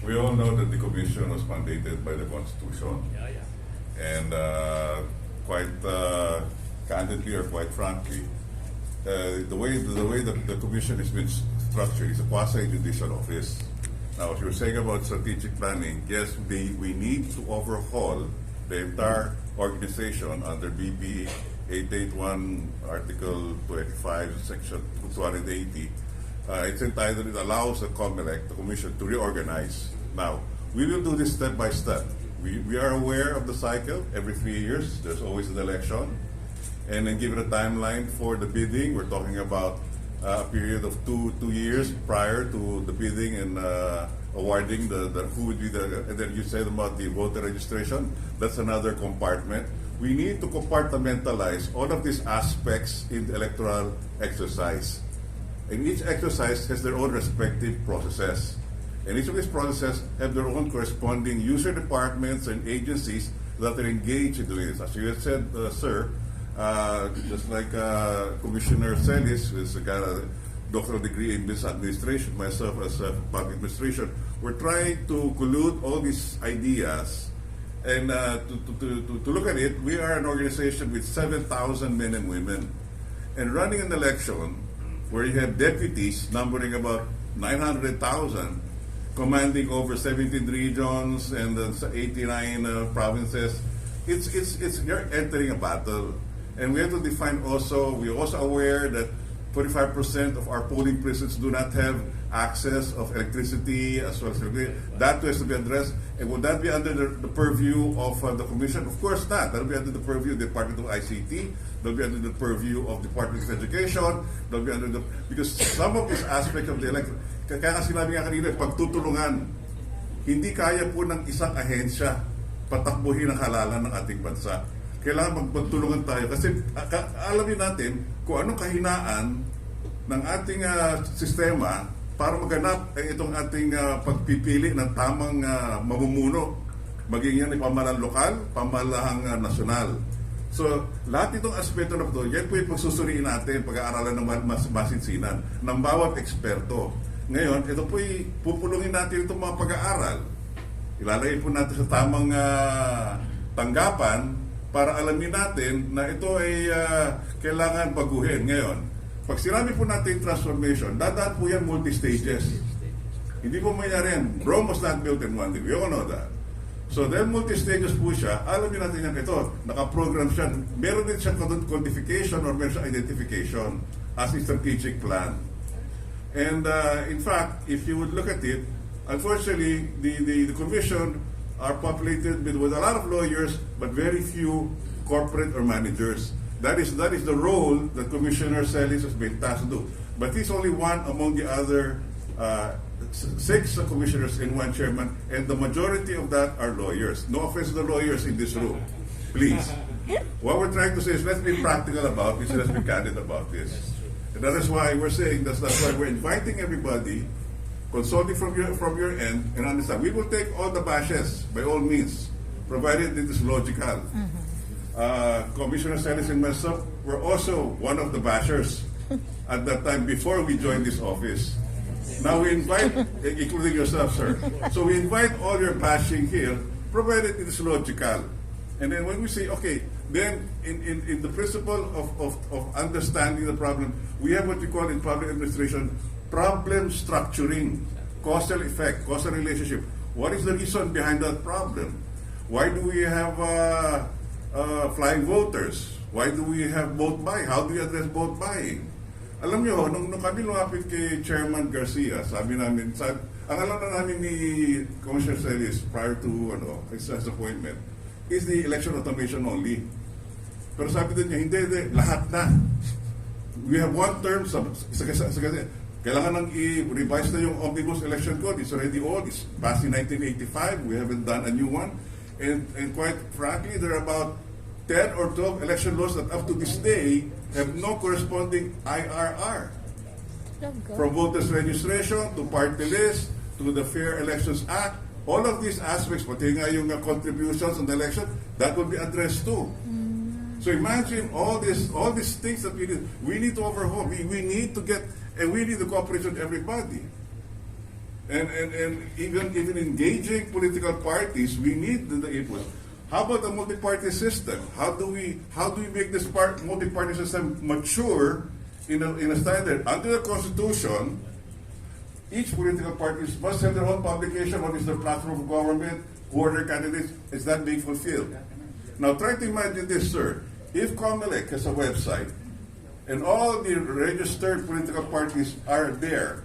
We all know that the commission was mandated by the Constitution. And quite candidly or quite frankly, the way the commission has been structured is a quasi-judicial office. Now, if you're saying about strategic planning, yes, we need to overhaul the entire organization under BP 881, Article 25, Section 280. It's entitled, it allows the COMELEC, the Commission, to reorganize. Now, we will do this step by step. We are aware of the cycle. Every 3 years, there's always an election. And then given a timeline for the bidding, we're talking about a period of two years prior to the bidding and awarding the who would be the, and then you said about the voter registration, that's another compartment. We need to compartmentalize all of these aspects in the electoral exercise. And each exercise has their own respective processes. And each of these processes have their own corresponding user departments and agencies that are engaged in doing this. As you had said, sir, just like Commissioner Celis, who's got a doctoral degree in business administration, myself as a public administration, we're trying to collude all these ideas. And to look at it, we are an organization with 7,000 men and women. And running an election where you have deputies numbering about 900,000, commanding over 17 regions and 89 provinces, you're entering a battle. And we have to define also, we're also aware that 45% of our polling precincts do not have access of electricity as well as that has to be addressed. And would that be under the purview of the Commission? Of course not. That will be under the purview of the Department of ICT. That will be under the purview of the Department of Education. That will be under the, because some of these aspects of the election, kaya sinabi nga kanina, pagtutulungan, hindi kaya po ng isang ahensya patakbuhin ang halalan ng ating bansa. Kailangan magtulungan tayo kasi alamin natin kung anong kahinaan ng ating sistema para maganap itong ating pagpipili ng tamang mamumuno, maging yan ay pamahalaan lokal, pamahalaan nasyonal. So, lahat itong aspeto na ito, yan po yung pagsusuriin natin, pag-aaralan ng masinsinan ng bawat eksperto. Ngayon, ito po pupulungin natin itong mga pag-aaral. Ilalagay po natin sa tamang tanggapan para alamin natin na ito ay kailangan baguhin. Ngayon, pag sinabi po natin transformation, dadaan po yan multi-stages. Hindi po mayroon yan. Rome was not built in one day. We all know that. So dahil multi-stages po siya, alamin natin yan ito. Nakaprogram siya. Meron din siyang codification or meron siyang identification as a strategic plan. And in fact, if you would look at it, unfortunately, the Commission are populated with a lot of lawyers, but very few corporate or managers. That is the role that Commissioner Celis has been tasked to do. But he's only one among the other 6 commissioners and 1 chairman, and the majority of that are lawyers. No offense to the lawyers in this room, please. What we're trying to say is let's be practical about this, let's be candid about this. And that is why we're saying that's why we're inviting everybody, consulting from your end, and understand. We will take all the bashes by all means, provided it is logical. Commissioner Celis and myself were also one of the bashers at that time before we joined this office. Now we invite, including yourself, sir. So we invite all your bashing here, provided it is logical. And then when we say, okay, then in the principle of understanding the problem, we have what we call in public administration problem structuring, causal effect, causal relationship. What is the reason behind that problem? Why do we have flying voters? Why do we have vote buying? How do we address vote buying? Alam nyo, nung kami lumapit kay Chairman Garcia, sabi namin, ang alam na namin ni Commissioner Celis prior to his appointment is the election automation only. Pero sabi din niya, hindi, lahat na. We have one term, kailangan nang i-revise na yung Omnibus Election Code. It's already old. It's passed in 1985. We haven't done a new one. And quite frankly, there are about 10 or 12 election laws that up to this day have no corresponding IRR. From voters registration to party list to the Fair Elections Act, all of these aspects, pati nga yung contributions on the election, that will be addressed too. So imagine all these things that we need to overhaul. We need to get, and we need the cooperation of everybody. And even engaging political parties, we need the input. How about the multi-party system? How do we make this multi-party system mature in a standard? Under the Constitution, each political party must have their own publication. What is their platform of government? Who are their candidates? Is that being fulfilled? Now try to imagine this, sir. If COMELEC has a website and all the registered political parties are there,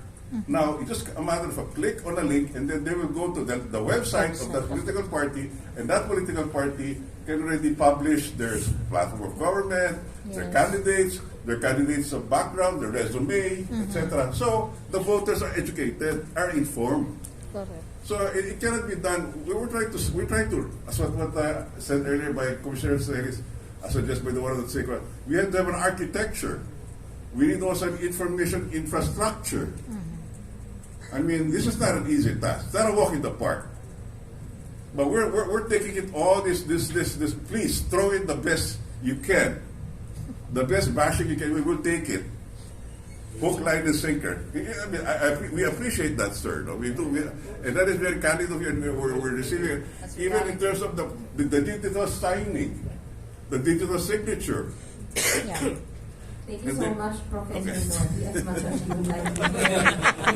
now it's just a matter of a click on a link and then they will go to the website of that political party, and that political party can already publish their platform of government, their candidates of background, their resume, etc. So the voters are educated, are informed. Correct. So it cannot be done. We're trying to, as what said earlier by Commissioner Celis, as suggested by the one of the secret, we have to have an architecture. We need also an information infrastructure. I mean, this is not an easy task. It's not a walk in the park. But we're taking it all this. Please throw in the best you can, the best bashing you can. We will take it, hook, line, and sinker. I mean, we appreciate that, sir. No? We do, and that is very candid of you. And we're receiving it, even in terms of the digital signing, the digital signature. Yeah. Thank you so much, Professor Nodi, as much as you would like to